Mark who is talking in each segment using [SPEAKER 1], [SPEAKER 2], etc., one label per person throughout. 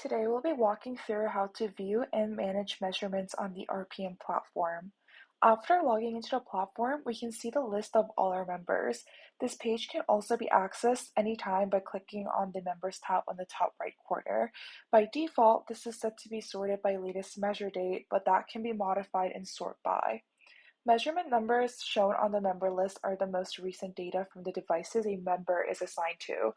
[SPEAKER 1] Today we'll be walking through how to view and manage measurements on the RPM platform. After logging into the platform, we can see the list of all our members. This page can also be accessed anytime by clicking on the Members tab on the top right corner. By default, this is set to be sorted by latest measure date, but that can be modified in sort by. Measurement numbers shown on the member list are the most recent data from the devices a member is assigned to.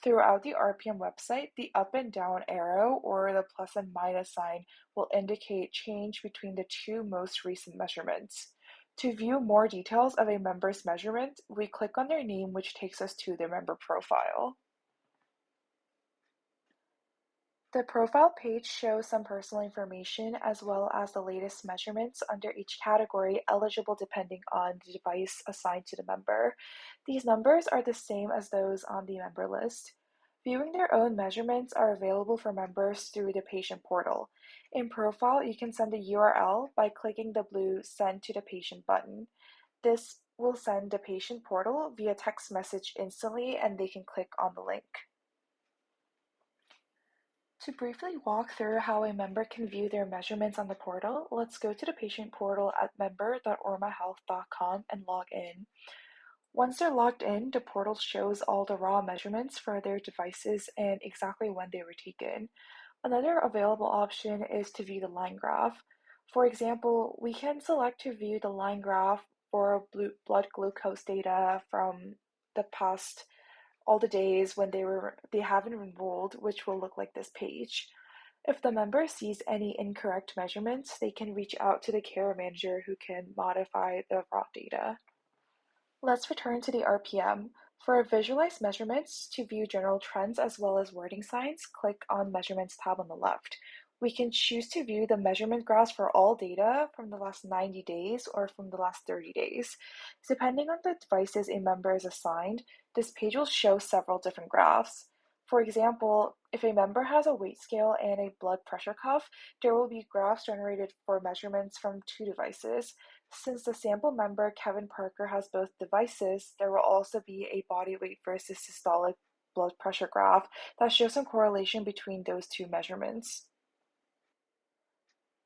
[SPEAKER 1] Throughout the RPM website, the up and down arrow or the plus and minus sign will indicate change between the two most recent measurements. To view more details of a member's measurement, we click on their name, which takes us to their member profile. The profile page shows some personal information as well as the latest measurements under each category, eligible depending on the device assigned to the member. These numbers are the same as those on the member list. Viewing their own measurements are available for members through the patient portal. In Profile, you can send a URL by clicking the blue Send to the Patient button. This will send the patient portal via text message instantly, and they can click on the link. To briefly walk through how a member can view their measurements on the portal, let's go to the patient portal at member.ormahealth.com and log in. Once they're logged in, the portal shows all the raw measurements for their devices and exactly when they were taken. Another available option is to view the line graph. For example, we can select to view the line graph for blood glucose data from the past all the days when they haven't enrolled, which will look like this page. If the member sees any incorrect measurements, they can reach out to the care manager who can modify the raw data. Let's return to the RPM. For visualized measurements, to view general trends as well as wording signs, click on Measurements tab on the left. We can choose to view the measurement graphs for all data from the last 90 days or from the last 30 days. Depending on the devices a member is assigned, this page will show several different graphs. For example, if a member has a weight scale and a blood pressure cuff, there will be graphs generated for measurements from two devices. Since the sample member, Kevin Parker, has both devices, there will also be a body weight versus systolic blood pressure graph that shows some correlation between those two measurements.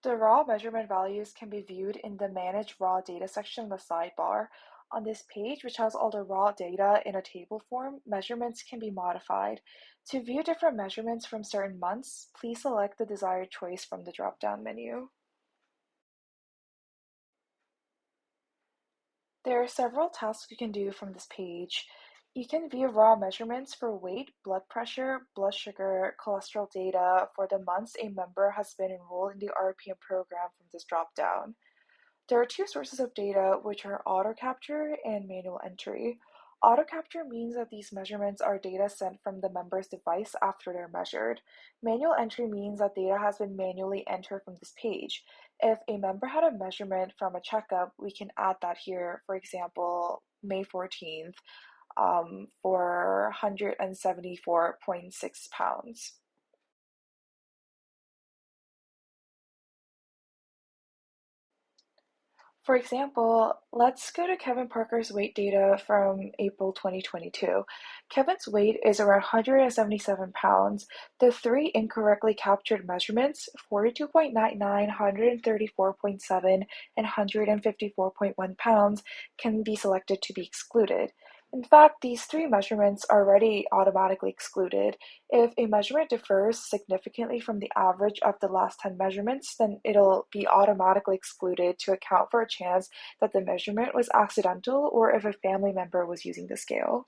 [SPEAKER 1] The raw measurement values can be viewed in the Manage Raw Data section on the sidebar. On this page, which has all the raw data in a table form, measurements can be modified. To view different measurements from certain months, please select the desired choice from the drop-down menu. There are several tasks you can do from this page. You can view raw measurements for weight, blood pressure, blood sugar, cholesterol data for the months a member has been enrolled in the RPM program from this dropdown. There are two sources of data, which are auto capture and manual entry. Auto capture means that these measurements are data sent from the member's device after they're measured. Manual entry means that data has been manually entered from this page. If a member had a measurement from a checkup, we can add that here. For example, May 14th for 174.6 pounds. For example, let's go to Kevin Parker's weight data from April 2022. Kevin's weight is around 177 pounds. The three incorrectly captured measurements, 42.99, 134.7, and 154.1 pounds, can be selected to be excluded. In fact, these three measurements are already automatically excluded. If a measurement differs significantly from the average of the last 10 measurements, then it'll be automatically excluded to account for a chance that the measurement was accidental or if a family member was using the scale.